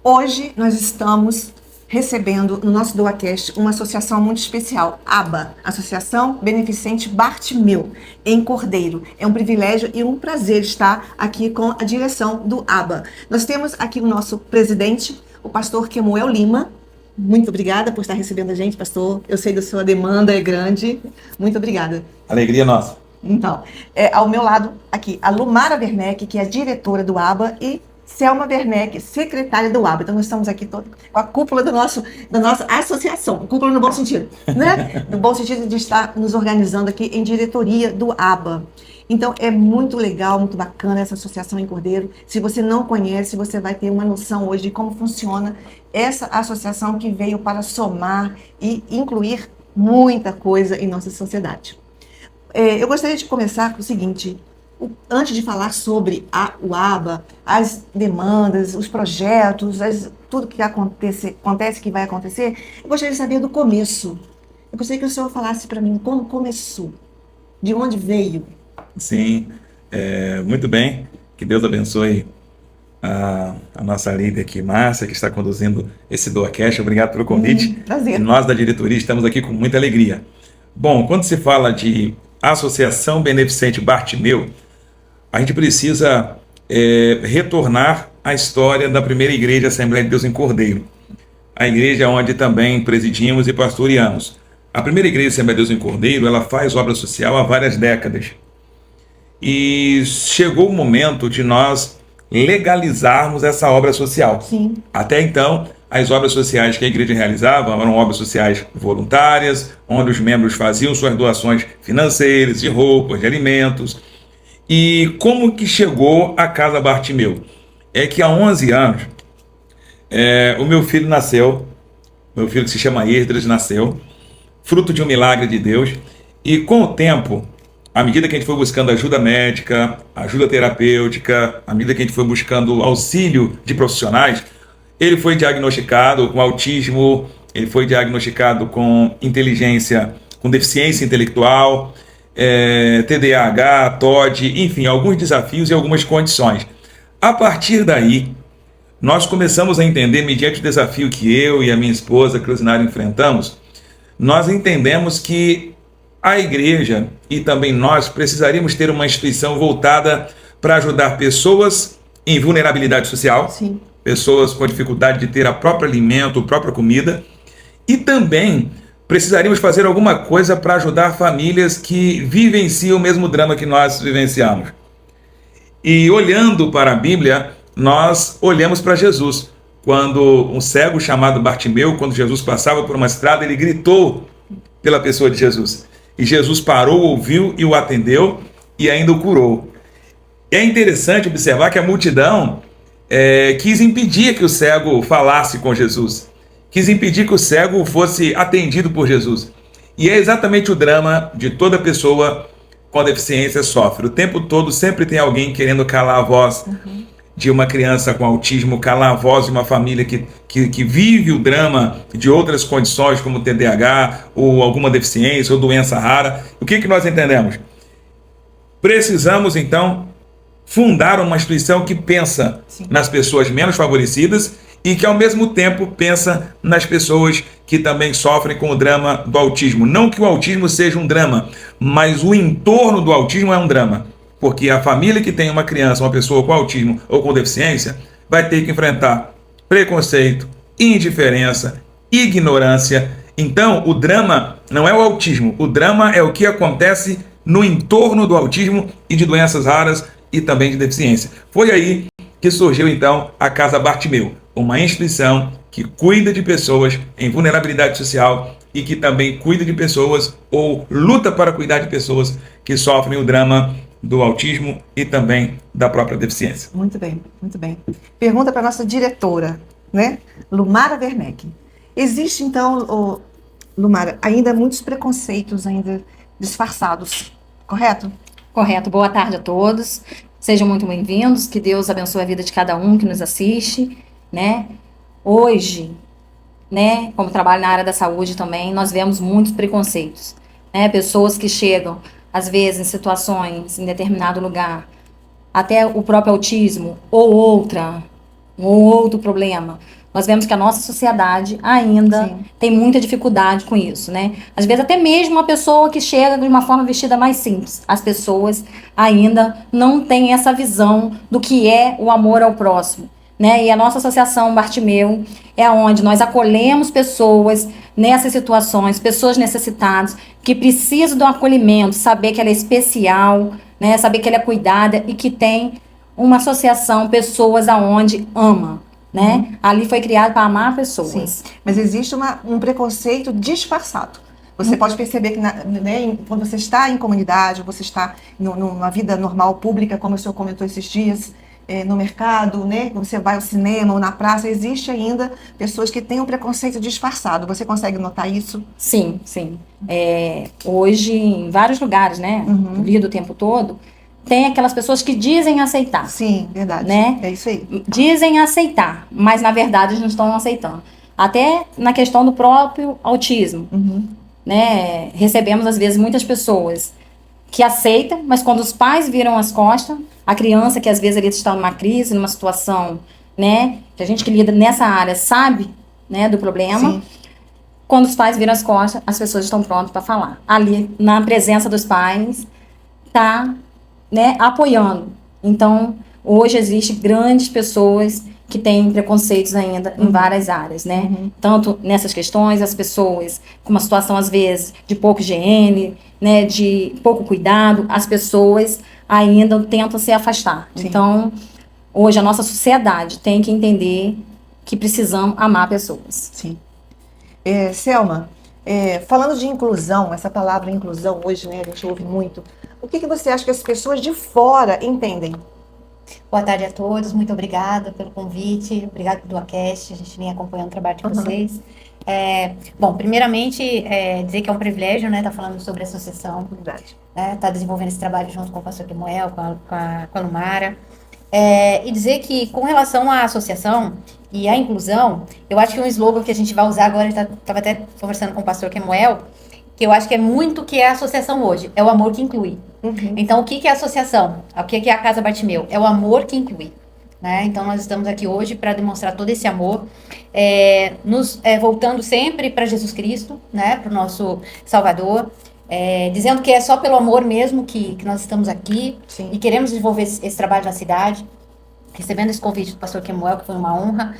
Hoje nós estamos recebendo no nosso DoaCast uma associação muito especial, ABA, Associação Beneficente Bartimeu, em Cordeiro. É um privilégio e um prazer estar aqui com a direção do ABA. Nós temos aqui o nosso presidente, o pastor Kemuel Lima. Muito obrigada por estar recebendo a gente, pastor. Eu sei que a sua demanda é grande. Muito obrigada. Alegria nossa. Então, ao meu lado aqui, a Lumara Werneck, que é a diretora do ABA, e Selma Werneck, secretária do ABA. Então, nós estamos aqui com a cúpula da nossa associação. Cúpula no bom sentido, né? No bom sentido de estar nos organizando aqui em diretoria do ABA. Então, é muito legal, muito bacana essa associação em Cordeiro. Se você não conhece, você vai ter uma noção hoje de como funciona essa associação que veio para somar e incluir muita coisa em nossa sociedade. Eu gostaria de começar com o seguinte: antes de falar sobre o ABA, as demandas, os projetos, tudo que acontece que vai acontecer, eu gostaria de saber do começo. Eu gostaria que o senhor falasse para mim como começou, de onde veio. Sim, muito bem. Que Deus abençoe a nossa líder aqui, Márcia, que está conduzindo esse DoaCast. Obrigado pelo convite. Prazer. E nós da diretoria estamos aqui com muita alegria. Bom, quando se fala de Associação Beneficente Bartimeu, a gente precisa retornar à história da primeira igreja Assembleia de Deus em Cordeiro, a igreja onde também presidimos e pastoreamos. A primeira igreja Assembleia de Deus em Cordeiro, ela faz obra social há várias décadas. E chegou o momento de nós legalizarmos essa obra social. Sim. Até então, as obras sociais que a igreja realizava eram obras sociais voluntárias, onde os membros faziam suas doações financeiras, de roupas, de alimentos. E como que chegou a Casa Bartimeu? É que há 11 anos, o meu filho nasceu, meu filho que se chama Esdras nasceu, fruto de um milagre de Deus, e com o tempo, à medida que a gente foi buscando ajuda médica, ajuda terapêutica, à medida que a gente foi buscando auxílio de profissionais, ele foi diagnosticado com autismo, ele foi diagnosticado com inteligência, com deficiência intelectual, TDAH, TOD, enfim, alguns desafios e algumas condições. A partir daí, nós começamos a entender, mediante o desafio que eu e a minha esposa, Cruzinara, enfrentamos, nós entendemos que a igreja e também nós precisaríamos ter uma instituição voltada para ajudar pessoas em vulnerabilidade social, Sim. Pessoas com dificuldade de ter a própria alimento, a própria comida, e também precisaríamos fazer alguma coisa para ajudar famílias que vivenciam o mesmo drama que nós vivenciamos. E olhando para a Bíblia, nós olhamos para Jesus. Quando um cego chamado Bartimeu, quando Jesus passava por uma estrada, ele gritou pela pessoa de Jesus. E Jesus parou, ouviu e o atendeu e ainda o curou. É interessante observar que a multidão quis impedir que o cego falasse com Jesus. Quis impedir que o cego fosse atendido por Jesus. E é exatamente o drama de toda pessoa com deficiência sofre. O tempo todo sempre tem alguém querendo calar a voz de uma criança com autismo, calar a voz de uma família que vive o drama de outras condições, como TDAH, ou alguma deficiência, ou doença rara. O que nós entendemos? Precisamos, então, fundar uma instituição que pensa nas pessoas menos favorecidas e que, ao mesmo tempo, pensa nas pessoas que também sofrem com o drama do autismo. Não que o autismo seja um drama, mas o entorno do autismo é um drama. Porque a família que tem uma criança, uma pessoa com autismo ou com deficiência, vai ter que enfrentar preconceito, indiferença, ignorância. Então, o drama não é o autismo. O drama é o que acontece no entorno do autismo e de doenças raras e também de deficiência. Foi aí que surgiu, então, a Casa Bartimeu, uma instituição que cuida de pessoas em vulnerabilidade social e que também cuida de pessoas ou luta para cuidar de pessoas que sofrem o drama do autismo e também da própria deficiência. Muito bem, muito bem. Pergunta para a nossa diretora, né? Lumara Werneck. Existe, então, Lumara, ainda muitos preconceitos ainda disfarçados, correto? Correto. Boa tarde a todos. Sejam muito bem-vindos. Que Deus abençoe a vida de cada um que nos assiste, né? Hoje, né, como trabalho na área da saúde também, nós vemos muitos preconceitos, né? Pessoas que chegam, às vezes, em situações, em determinado lugar, até o próprio autismo ou outra um outro problema. Nós vemos que a nossa sociedade ainda Sim. tem muita dificuldade com isso, né? Às vezes até mesmo uma pessoa que chega de uma forma vestida mais simples, as pessoas ainda não têm essa visão do que é o amor ao próximo, né? E a nossa associação Bartimeu é onde nós acolhemos pessoas nessas situações, pessoas necessitadas, que precisam do acolhimento, saber que ela é especial, né? Saber que ela é cuidada e que tem uma associação, pessoas aonde ama, né? Ali foi criado para amar pessoas. Sim. Mas existe um preconceito disfarçado. Você pode perceber que né, quando você está em comunidade, você está numa vida normal, pública, como o senhor comentou esses dias, no mercado, né? Você vai ao cinema ou na praça, existe ainda pessoas que têm um preconceito disfarçado. Você consegue notar isso? Sim, sim. Hoje, em vários lugares, né? Lido o tempo todo, tem aquelas pessoas que dizem aceitar. Sim, verdade. Né? É isso aí. Dizem aceitar, mas na verdade não estão aceitando. Até na questão do próprio autismo. Né? Recebemos, às vezes, muitas pessoas que aceitam, mas quando os pais viram as costas, a criança que às vezes ele está numa crise, numa situação, né? Que a gente que lida nessa área sabe, né, do problema. Sim. Quando os pais viram as costas, as pessoas estão prontas para falar. Ali, na presença dos pais, tá, né, apoiando. Então, hoje existem grandes pessoas que têm preconceitos ainda em várias áreas, né? Tanto nessas questões, as pessoas com uma situação, às vezes, de pouca higiene, né, de pouco cuidado, as pessoas ainda tentam se afastar. Sim. Então, hoje a nossa sociedade tem que entender que precisamos amar pessoas. Sim. Selma, falando de inclusão, essa palavra inclusão hoje, né, a gente ouve muito. O que você acha que as pessoas de fora entendem? Boa tarde a todos, muito obrigada pelo convite, obrigada pelo Duacast, a gente vem acompanhando o trabalho de vocês. Bom, primeiramente, dizer que é um privilégio, né, estar falando sobre a associação, Verdade. né, estar desenvolvendo esse trabalho junto com o pastor Kemuel, com a Lumara, e dizer que com relação à associação e à inclusão, eu acho que um slogan que a gente vai usar agora, estava até conversando com o pastor Kemuel, que eu acho que é muito o que é a associação hoje, é o amor que inclui. Então, o que é a associação? O que é a Casa Bartimeu? É o amor que inclui. Né? Então, nós estamos aqui hoje para demonstrar todo esse amor, voltando sempre para Jesus Cristo, né? Para o nosso Salvador, dizendo que é só pelo amor mesmo que nós estamos aqui. Sim. E queremos desenvolver esse trabalho na cidade, recebendo esse convite do pastor Kemuel, que foi uma honra,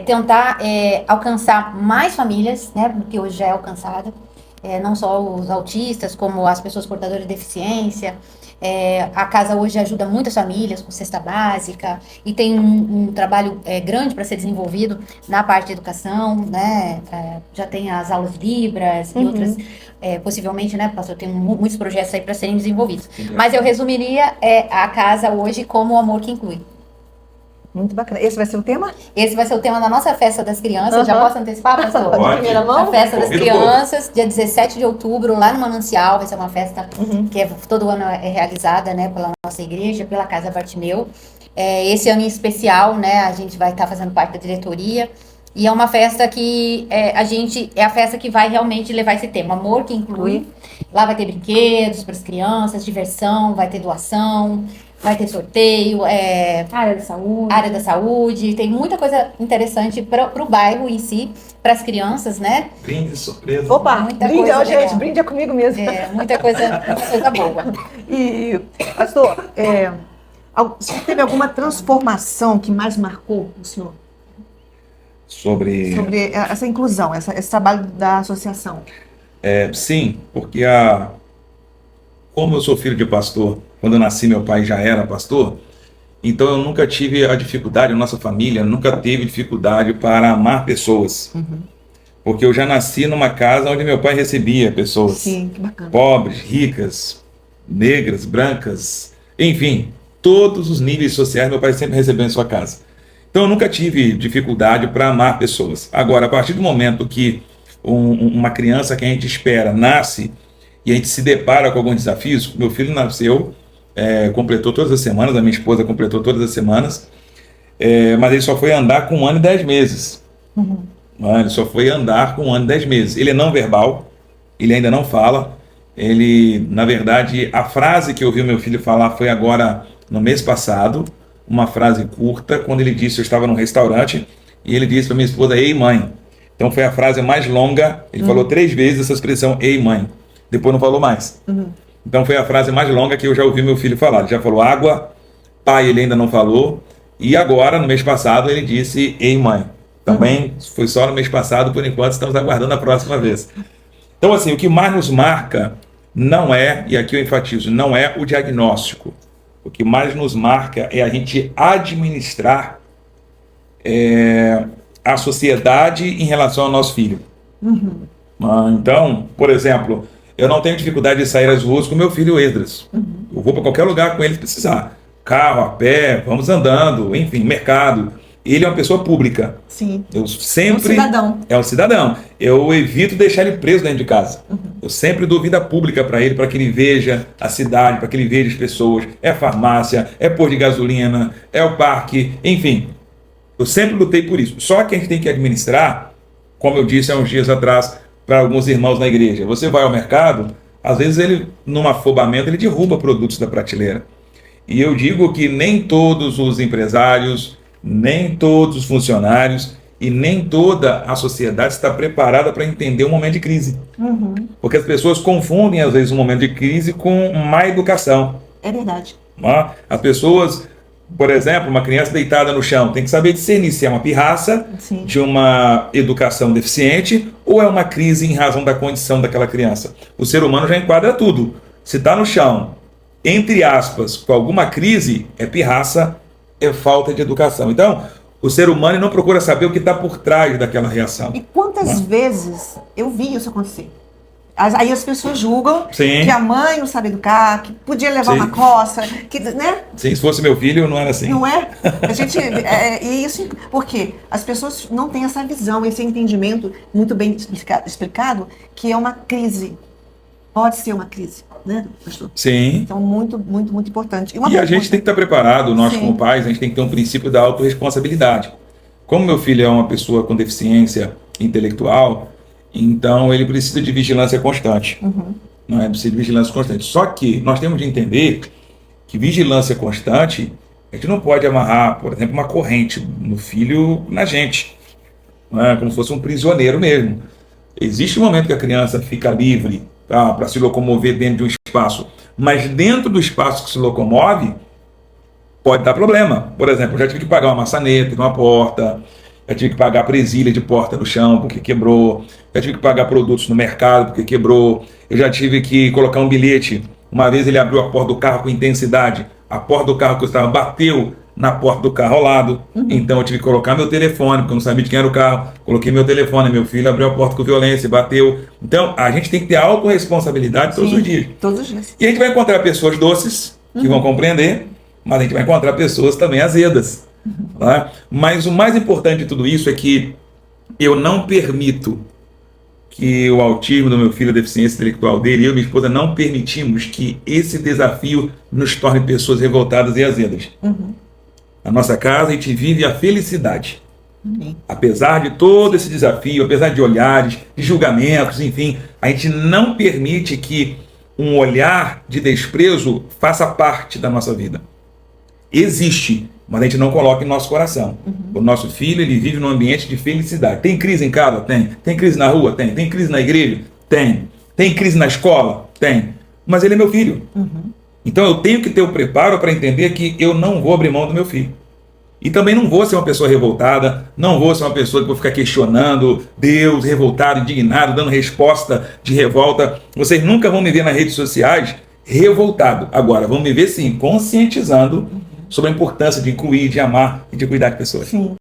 tentar alcançar mais famílias, né? Do que hoje já é alcançada. Não só os autistas, como as pessoas portadoras de deficiência. A casa hoje ajuda muitas famílias com cesta básica e tem um trabalho grande para ser desenvolvido na parte de educação, né? Já tem as aulas Libras e outras, possivelmente, né, pastor, tem muitos projetos aí para serem desenvolvidos. Mas eu resumiria a casa hoje como o amor que inclui. Muito bacana. Esse vai ser o tema? Esse vai ser o tema da nossa festa das crianças. Já posso antecipar, pastor? Pode. De primeira mão? A festa das Convido crianças, dia 17 de outubro, lá no Manancial. Vai ser uma festa que todo ano é realizada, né, pela nossa igreja, pela Casa Bartimeu. Esse ano em especial, né, a gente vai estar fazendo parte da diretoria. E é uma festa que é a festa que vai realmente levar esse tema, amor que inclui. Lá vai ter brinquedos para as crianças, diversão, vai ter doação, vai ter sorteio, área da saúde, tem muita coisa interessante para o bairro em si, para as crianças, né? Brinde, surpresa. Opa, Muita brinde, coisa gente, legal. brinde é comigo mesmo. Muita coisa boa. E, pastor, você teve alguma transformação que mais marcou o senhor Sobre essa inclusão, esse trabalho da associação? Sim, porque como eu sou filho de pastor, quando eu nasci meu pai já era pastor, então eu nunca tive a dificuldade, a nossa família nunca teve dificuldade para amar pessoas. Porque eu já nasci numa casa onde meu pai recebia pessoas. Sim, que bacana. Pobres, ricas, negras, brancas, enfim, todos os níveis sociais meu pai sempre recebeu em sua casa. Então eu nunca tive dificuldade para amar pessoas. Agora, a partir do momento que uma criança que a gente espera nasce e a gente se depara com alguns desafios, meu filho nasceu, completou todas as semanas, a minha esposa completou todas as semanas, mas ele só foi andar com 1 ano e 10 meses. Ele só foi andar com 1 ano e 10 meses. Ele é não verbal, ele ainda não fala. Ele, na verdade, a frase que eu ouvi meu filho falar foi agora no mês passado, uma frase curta quando ele disse, eu estava num restaurante, e ele disse para minha esposa, ei mãe. Então foi a frase mais longa, ele falou 3 vezes essa expressão, ei mãe. Depois não falou mais. Então foi a frase mais longa que eu já ouvi meu filho falar. Ele já falou água, pai ele ainda não falou, e agora, no mês passado, ele disse, ei mãe. Também foi só no mês passado, por enquanto estamos aguardando a próxima vez. Então assim, o que mais nos marca não é, e aqui eu enfatizo, não é o diagnóstico. O que mais nos marca é a gente administrar a sociedade em relação ao nosso filho. Então, por exemplo, eu não tenho dificuldade de sair às ruas com meu filho Esdras. Eu vou para qualquer lugar com ele se precisar. Carro, a pé, vamos andando, enfim, mercado. Ele é uma pessoa pública. Sim. Eu sempre... É um cidadão. É um cidadão. Eu evito deixar ele preso dentro de casa. Eu sempre dou vida pública para ele, para que ele veja a cidade, para que ele veja as pessoas. É a farmácia, é pôr de gasolina, é o parque, enfim. Eu sempre lutei por isso. Só que a gente tem que administrar, como eu disse há uns dias atrás, para alguns irmãos na igreja. Você vai ao mercado, às vezes ele, num afobamento, ele derruba produtos da prateleira. E eu digo que nem todos os empresários, nem todos os funcionários e nem toda a sociedade está preparada para entender um momento de crise. Porque as pessoas confundem, às vezes, um momento de crise com má educação. É verdade. As pessoas, por exemplo, uma criança deitada no chão, tem que saber discernir se é uma pirraça, Sim. de uma educação deficiente, ou é uma crise em razão da condição daquela criança. O ser humano já enquadra tudo. Se está no chão, entre aspas, com alguma crise, é pirraça, é falta de educação. Então, o ser humano não procura saber o que está por trás daquela reação. E quantas vezes eu vi isso acontecer? Aí as pessoas julgam Sim. que a mãe não sabe educar, que podia levar Sim. uma coça, que, né? Sim, se fosse meu filho, não era assim. Não é? A gente, e isso porque as pessoas não têm essa visão, esse entendimento muito bem explicado, que é uma crise. Pode ser uma crise, né, pastor? Sim. Então, muito, muito, muito importante. E a gente tem que estar preparado, nós Sim. como pais, a gente tem que ter um princípio da autorresponsabilidade. Como meu filho é uma pessoa com deficiência intelectual, então ele precisa de vigilância constante. Não é? Precisa de vigilância constante. Só que nós temos de entender que vigilância constante, a gente não pode amarrar, por exemplo, uma corrente no filho na gente. Não é? Como se fosse um prisioneiro mesmo. Existe um momento que a criança fica livre para se locomover dentro de um espaço, mas dentro do espaço que se locomove, pode dar problema. Por exemplo, eu já tive que pagar uma maçaneta numa porta, já tive que pagar presilha de porta no chão porque quebrou, já tive que pagar produtos no mercado porque quebrou, eu já tive que colocar um bilhete. Uma vez ele abriu a porta do carro com intensidade, a porta do carro que eu estava bateu na porta do carro ao lado, então eu tive que colocar meu telefone, porque eu não sabia de quem era o carro, coloquei meu telefone, meu filho abriu a porta com violência, bateu. Então a gente tem que ter autorresponsabilidade todos Sim, os dias. Todos os dias. E a gente vai encontrar pessoas doces, que vão compreender, mas a gente vai encontrar pessoas também azedas. Tá? Mas o mais importante de tudo isso é que eu não permito que o autismo do meu filho, a deficiência intelectual dele, eu e minha esposa não permitimos que esse desafio nos torne pessoas revoltadas e azedas. Na nossa casa a gente vive a felicidade. Apesar de todo esse desafio, apesar de olhares, de julgamentos, enfim, a gente não permite que um olhar de desprezo faça parte da nossa vida. Existe, mas a gente não coloca em nosso coração. O nosso filho, ele vive num ambiente de felicidade. Tem crise em casa? Tem. Tem crise na rua? Tem. Tem crise na igreja? Tem. Tem crise na escola? Tem. Mas ele é meu filho. Então eu tenho que ter o preparo para entender que eu não vou abrir mão do meu filho. E também não vou ser uma pessoa revoltada, não vou ser uma pessoa que vou ficar questionando Deus, revoltado, indignado, dando resposta de revolta. Vocês nunca vão me ver nas redes sociais revoltado. Agora, vão me ver sim, conscientizando sobre a importância de incluir, de amar e de cuidar de pessoas. Sim.